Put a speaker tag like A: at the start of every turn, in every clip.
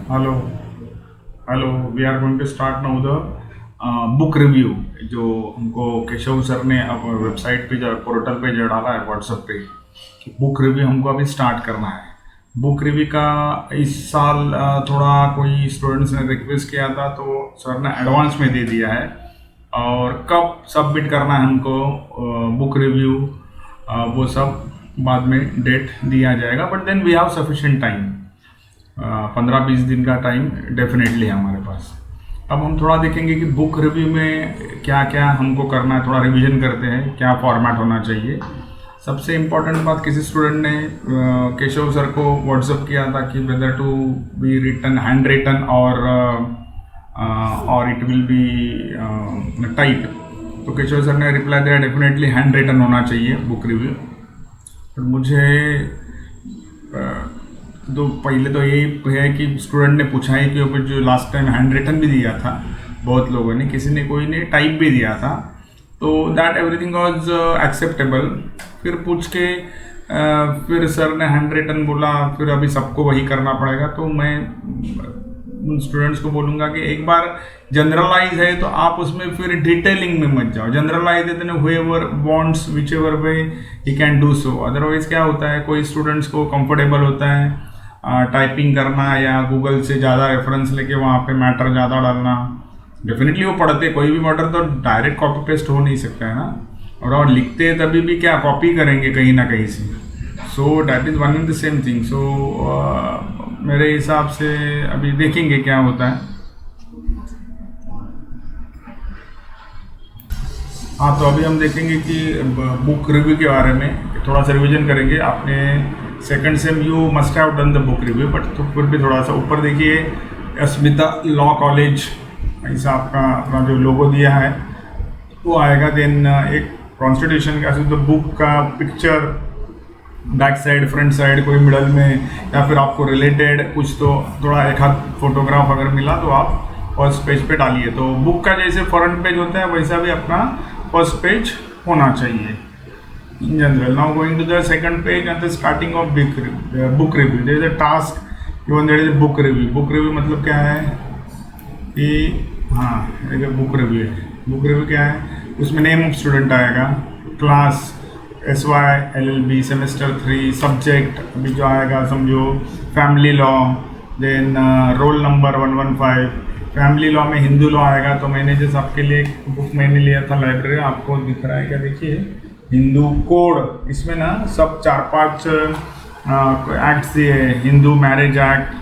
A: Hello hello we are going to start now the book review. जो हमको Keshav sir ने अब वेबसाइट पे पोर्टल पे जो डाला है व्हाट्सएप पे, बुक रिव्यू हमको अभी स्टार्ट करना है। बुक रिव्यू का इस साल थोड़ा कोई स्टूडेंट्स ने रिक्वेस्ट किया था तो सर ने एडवांस में दे दिया है। और कब सबमिट करना है हमको बुक रिव्यू, वो सब बाद में डेट दिया जाएगा, but then we have sufficient time. 15-20 दिन का टाइम डेफिनेटली है हमारे पास। अब हम थोड़ा देखेंगे कि बुक रिव्यू में क्या क्या हमको करना है, थोड़ा रिवीजन करते हैं क्या फॉर्मेट होना चाहिए। सबसे इम्पोर्टेंट बात, किसी स्टूडेंट ने केशव सर को व्हाट्सअप किया था कि whether to be written hand written और इट विल बी टाइप। तो केशव सर ने रिप्लाई दिया डेफिनेटली हैंड रिटन होना चाहिए बुक रिव्यू। तो मुझे तो पहले तो ये है कि स्टूडेंट ने पूछा है कि ऊपर जो लास्ट टाइम हैंड रिटन भी दिया था बहुत लोगों ने, किसी ने कोई ने टाइप भी दिया था, तो दैट एवरीथिंग वाज एक्सेप्टेबल। फिर पूछ के फिर सर ने हैंड रिटन बोला, फिर अभी सबको वही करना पड़ेगा। तो मैं उन स्टूडेंट्स को बोलूँगा कि एक बार जनरलाइज है तो आप उसमें फिर डिटेलिंग में मत जाओ। जनरलाइज है तो whoever wants whichever way he can do so. Otherwise क्या होता है, कोई स्टूडेंट्स को कंफर्टेबल होता है टाइपिंग करना या गूगल से ज़्यादा रेफरेंस लेके वहाँ पे मैटर ज़्यादा डालना। डेफिनेटली वो पढ़ते कोई भी मैटर तो डायरेक्ट कॉपी पेस्ट हो नहीं सकता है ना, और लिखते तभी भी क्या कॉपी करेंगे कहीं ना कहीं से। So that is one and the same thing. So मेरे हिसाब से अभी देखेंगे क्या होता है। हाँ, तो अभी हम देखेंगे कि बुक रिव्यू के बारे में थोड़ा सा रिवीजन करेंगे। आपने second same you must have done the book review, but तो फिर भी थोड़ा सा ऊपर देखिए, अस्मिता लॉ कॉलेज ऐसा आपका अपना जो लोगो दिया है वो आएगा। देन एक कॉन्स्टिट्यूशन का तो बुक का picture back side front side कोई मिडल में, या फिर आपको रिलेटेड कुछ तो थोड़ा एक हाथ फोटोग्राफ अगर मिला तो आप फर्स्ट पेज पे डालिए। तो बुक का जैसे फ्रंट पेज होता है वैसा भी अपना फर्स्ट पेज होना चाहिए in general. Now going to the second page at the starting of book review, there is a task given, that is a book review. Book review मतलब क्या है कि हाँ एक बुक रिव्यू है। बुक रिव्यू क्या है, उसमें नेम ऑफ स्टूडेंट आएगा, class SY LLB semester 3, subject अभी जो आएगा समझो family law, then roll number 115। Family law में हिंदू लॉ आएगा। तो मैंने जैसे आपके लिए एक बुक मैंने लिया था लाइब्रेरी, आपको दिख रहा है क्या, देखिए हिंदू कोड। इसमें ना सब 4-5 एक्ट्स दिए है। Hindu marriage act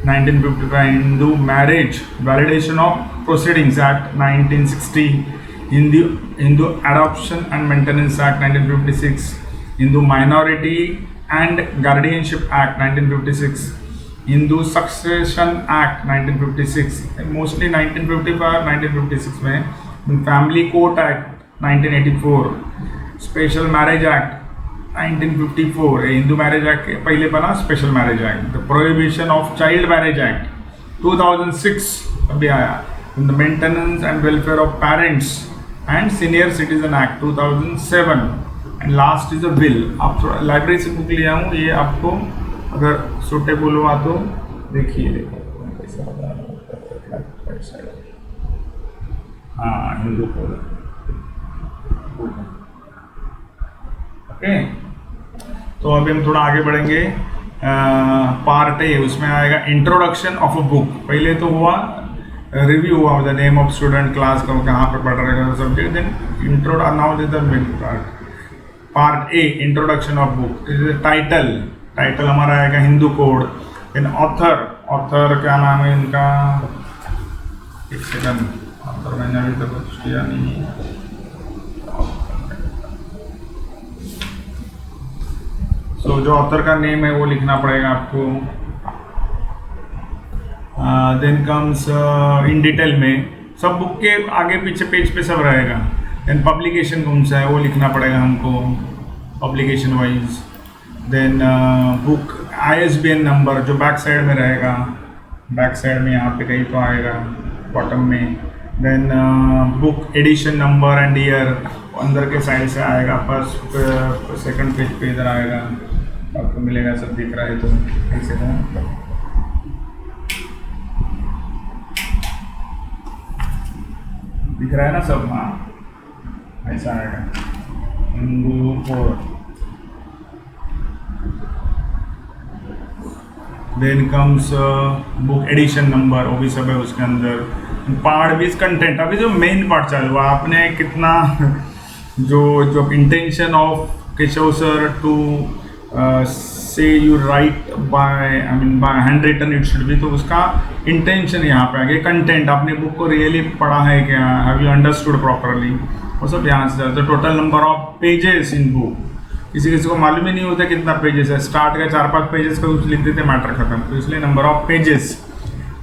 A: 1955, Hindu marriage validation of proceedings act 1960, Hindu adoption and maintenance act 1956, Hindu minority and guardianship act 1956, Hindu succession act 1956, mostly 1955 1956 में, family court act 1984, special marriage act 1954, Hindu marriage act पहले बना special marriage act, the prohibition of child marriage act 2006 अभी आया, the maintenance and welfare of parents and senior citizen act 2007, and last is a will. आप थोड़ा library से book लिया हूँ, ये आपको अगर सुटेबल हुआ तो देखिए। हाँ, हिंदू कोड। ओके, तो अभी हम थोड़ा आगे बढ़ेंगे। पार्ट ए, उसमें आएगा इंट्रोडक्शन ऑफ अ बुक। पहले तो हुआ रिव्यू हुआ, the name of student, class का कहाँ पे पढ़ रहे हैं subject, then intro. Now this the main part A, introduction of book. Title हमारा आएगा हिंदू कोड। देन ऑथर क्या नाम है इनका, एक सेकंड, ऑथर मैंने अभी तक कुछ किया नहीं है। तो जो ऑथर का नेम है वो लिखना पड़ेगा आपको। देन कम्स इन डिटेल में सब बुक के आगे पीछे पेज पे सब रहेगा। देन पब्लिकेशन कौन सा है वो लिखना पड़ेगा हमको publication wise. Then book ISBN number जो बैक साइड में रहेगा, बैक साइड में यहाँ पे कहीं तो आएगा बॉटम में। Then book edition number and year अंदर के साइड से आएगा, फर्स्ट सेकंड पेज पे इधर आएगा, आपको मिलेगा, सब दिख रहा है तो ऐसे दिख रहा है ना सब, हाँ ऐसा आएगा Hindu code. Then comes book edition number, वो भी सब है उसके अंदर। पार्ट भी कंटेंट, अभी जो मेन पार्ट चालू हुआ आपने कितना जो intention of Keshav sir to say you write by by hand written it should be, तो उसका इंटेंशन यहाँ पे आ गया। कंटेंट, आपने बुक को रियली पढ़ा है क्या, हैव यू अंडरस्टूड प्रॉपरली, वो सब यहाँ से जाता है। Total number of pages in book, किसी किसी को मालूम ही नहीं होता कितना पेजेस है, स्टार्ट का 4-5 पेजेस का कुछ लिख देते मैटर खत्म, तो इसलिए number of pages.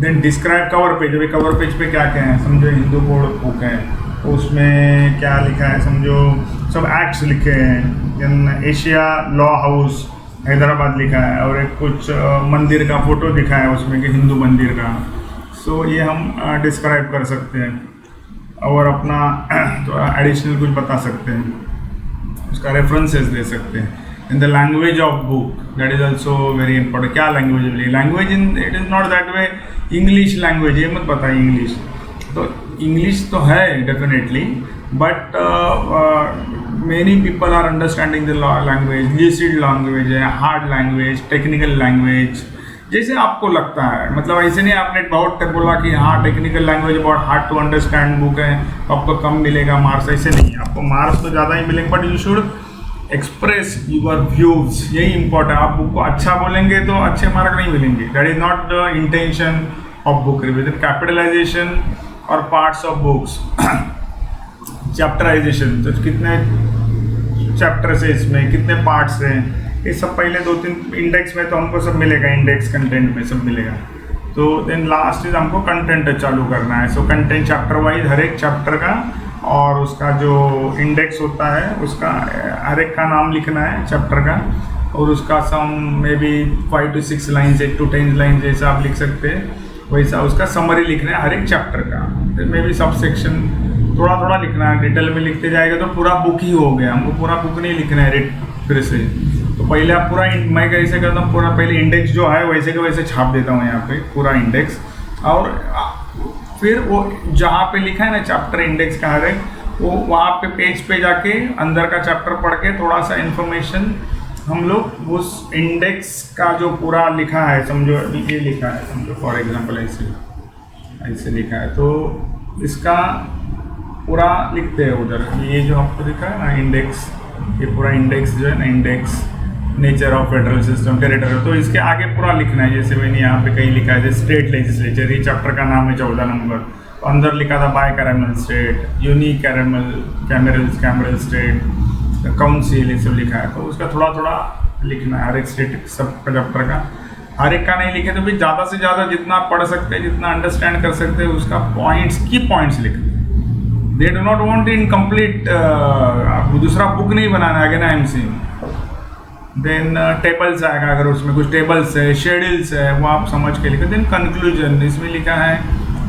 A: Then describe cover page, अभी कवर पेज पे क्या क्या है, समझो हिंदू कोड बुक है तो उसमें क्या लिखा है, समझो सब एक्ट्स लिखे हैं। Then Asia law house Hyderabad लिखा है, और एक कुछ मंदिर का फोटो दिखा है उसमें कि हिंदू मंदिर का। सो ये हम डिस्क्राइब कर सकते हैं और अपना तो एडिशनल कुछ बता सकते हैं, उसका रेफरेंसेस दे सकते हैं। In the language of book, that is also very important. क्या language, language in it is not that way English language, ये मत पता है इंग्लिश, तो इंग्लिश तो है definitely, but many people are understanding the language. Lucid language है, hard language, technical language, जैसे आपको लगता है। मतलब ऐसे नहीं आपने बहुत बोला कि हाँ टेक्निकल लैंग्वेज बहुत हार्ड टू अंडरस्टैंड बुक है तो आपको कम मिलेगा मार्क्स, ऐसे नहीं, आपको मार्क्स तो ज़्यादा ही मिलेंगे, but you should express your views, यही इंपॉर्टेंट। आप बुक को अच्छा बोलेंगे तो अच्छे मार्क नहीं मिलेंगे, that is not the intention of book review. Capitalization और पार्ट्स ऑफ बुक्स, चैप्टराइजेशन, तो कितने चैप्टर्स है इसमें, कितने पार्ट्स हैं, ये सब पहले 2-3 इंडेक्स में तो हमको सब मिलेगा, इंडेक्स कंटेंट में सब मिलेगा। तो देन लास्ट इज हमको कंटेंट चालू करना है। सो कंटेंट चैप्टर वाइज हर एक चैप्टर का और उसका जो इंडेक्स होता है उसका हर एक का नाम लिखना है चैप्टर का, और उसका sum may be 5 to 6 lines, 8 to 10 lines जैसा आप लिख सकते हैं, वैसा उसका समरी लिखना है हर एक चैप्टर का। मे बी सब सेक्शन थोड़ा थोड़ा लिखना है, डिटेल में लिखते जाएगा तो पूरा बुक ही हो गया। हमको पूरा बुक नहीं लिखना है फिर से, तो पहले आप पूरा, मैं कैसे करता हूँ, पूरा पहले इंडेक्स जो है वैसे के वैसे छाप देता हूँ यहाँ पे पूरा इंडेक्स, और फिर वो जहाँ पे लिखा है ना चैप्टर इंडेक्स का हर एक, वो वहाँ पे पेज पे जाके अंदर का चैप्टर पढ़ के थोड़ा सा इन्फॉर्मेशन हम लोग उस इंडेक्स का जो पूरा लिखा है, समझो ये लिखा है, समझो फॉर एग्जांपल ऐसे लिखा है, तो इसका पूरा लिखते हैं उधर। ये जो आपको दिखा है ना इंडेक्स, ये पूरा इंडेक्स जो है ना, index nature of federal system territory, तो इसके आगे पूरा लिखना है। जैसे मैंने यहाँ पे कहीं लिखा है स्टेट लेजिस्लेचर, ये चैप्टर का नाम है 14 नंबर, तो अंदर लिखा था bicameral state, unicameral state, council, ये सब लिखा है। तो उसका थोड़ा थोड़ा लिखना है हर एक स्टेट सब चैप्टर का, हर एक का नहीं लिखे तो भी ज़्यादा से ज़्यादा जितना पढ़ सकते हैं, जितना अंडरस्टैंड कर सकते हैं, उसका की पॉइंट्स लिखते। They do not want incomplete, दूसरा बुक नहीं बनाना है ना एमसी। देन टेबल्स आएगा, अगर उसमें कुछ टेबल्स है, शेड्यूल्स है, वो आप समझ के लिखे। देन कंक्लूजन, इसमें लिखा है,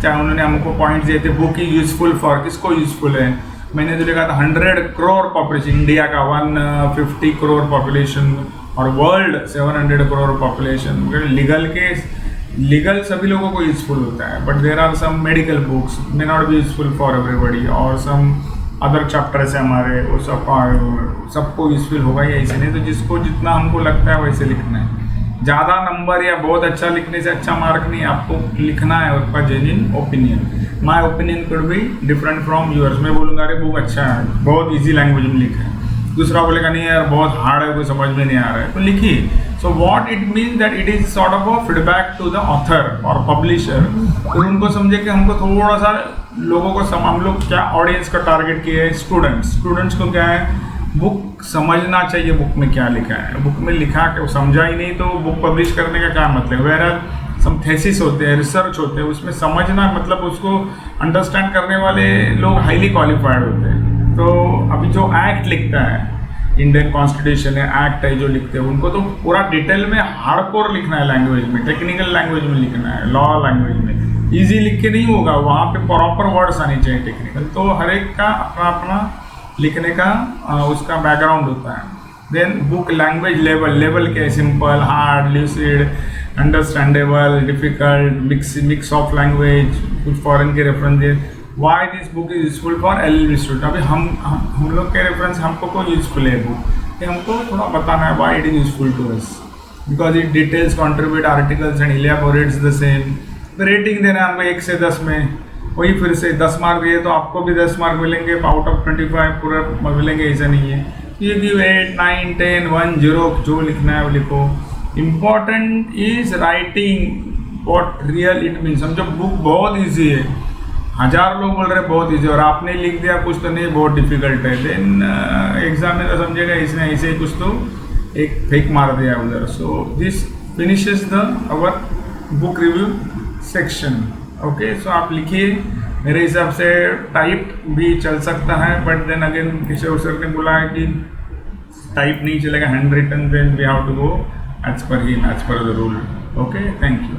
A: चाहे उन्होंने हमको पॉइंट्स दिए थे, बुक इज यूजफुल फॉर, किसको यूजफुल है। मैंने तो लिखा था 100 करोड़ पॉपुलेशन, इंडिया का 150 करोड़ पॉपुलेशन और वर्ल्ड 700 करोड़ पॉपुलेशन। लीगल सभी लोगों को यूजफुल होता है, but there are some medical books may not be useful for everybody, और सम अदर चैप्टर्स है हमारे, वो सबको यूजफुल होगा ही ऐसे नहीं। तो जिसको जितना हमको लगता है वैसे लिखना है। ज़्यादा नंबर या बहुत अच्छा लिखने से अच्छा मार्क नहीं, आपको लिखना है आपका genuine opinion. My opinion could be different from yours. मैं बोलूँगा अरे बुक अच्छा है, बहुत ईजी लैंग्वेज में लिखा है, दूसरा बोलेगा नहीं यार बहुत हार्ड है, कोई समझ में नहीं आ रहा है, तो लिखिए। So what it means that it is sort of a feedback to the author और पब्लिशर। तो उनको समझे कि हमको थोड़ा सा लोगों को हम लोग क्या ऑडियंस का टारगेट किया है, स्टूडेंट्स को क्या है, बुक समझना चाहिए, बुक में क्या लिखा है। बुक में लिखा कि वो समझा ही नहीं तो बुक पब्लिश करने का क्या मतलब। वेयर सम थेसिस होते हैं, रिसर्च होते हैं, उसमें समझना मतलब उसको अंडरस्टैंड करने वाले लोग हाईली क्वालिफाइड होते हैं। तो अभी जो एक्ट लिखता है, इंडियन कॉन्स्टिट्यूशन है, एक्ट है जो लिखते हैं, उनको तो पूरा डिटेल में हार्डकोर लिखना है लैंग्वेज में, टेक्निकल लैंग्वेज में लिखना है, लॉ लैंग्वेज में। इजी लिख के नहीं होगा, वहाँ पे प्रॉपर वर्ड्स आने चाहिए टेक्निकल। तो हर एक का अपना अपना लिखने का उसका बैकग्राउंड होता है। देन बुक लैंग्वेज लेवल क्या है, simple, hard, lucid, understandable, difficult, mix of language, कुछ फॉरेन के references, why this book is useful for LLB student. अभी हम लोग के रेफरेंस हमको कोई यूजफुल है बुक, ये हमको थोड़ा बताना है why it is useful to us, because it details contribute articles and elaborates the same. Rating देना है हमको 1 से 10 में, वही फिर से 10 मार्क दिए तो आपको भी 10 मार्क मिलेंगे, आउट ऑफ 25 पूरा मिलेंगे, ऐसा नहीं है। ये गिव 8, 9, 10, 1, 0 जो लिखना है वो लिखो। Important is writing what real it means. समझो बुक बहुत ईजी है, 1000 लोग बोल रहे हैं बहुत ईजी और आपने लिख दिया कुछ तो नहीं बहुत डिफिकल्ट है, देन एग्जाम में तो समझेगा इसने ऐसे ही कुछ तो एक फेक मार दिया उधर। So this finishes the our book review section. Okay, so आप लिखिए, मेरे हिसाब से टाइप भी चल सकता है, but then again Kishore sir ने बोला है कि टाइप नहीं चलेगा, hand written, then we have to go as per him, as per the rule. Okay, thank you.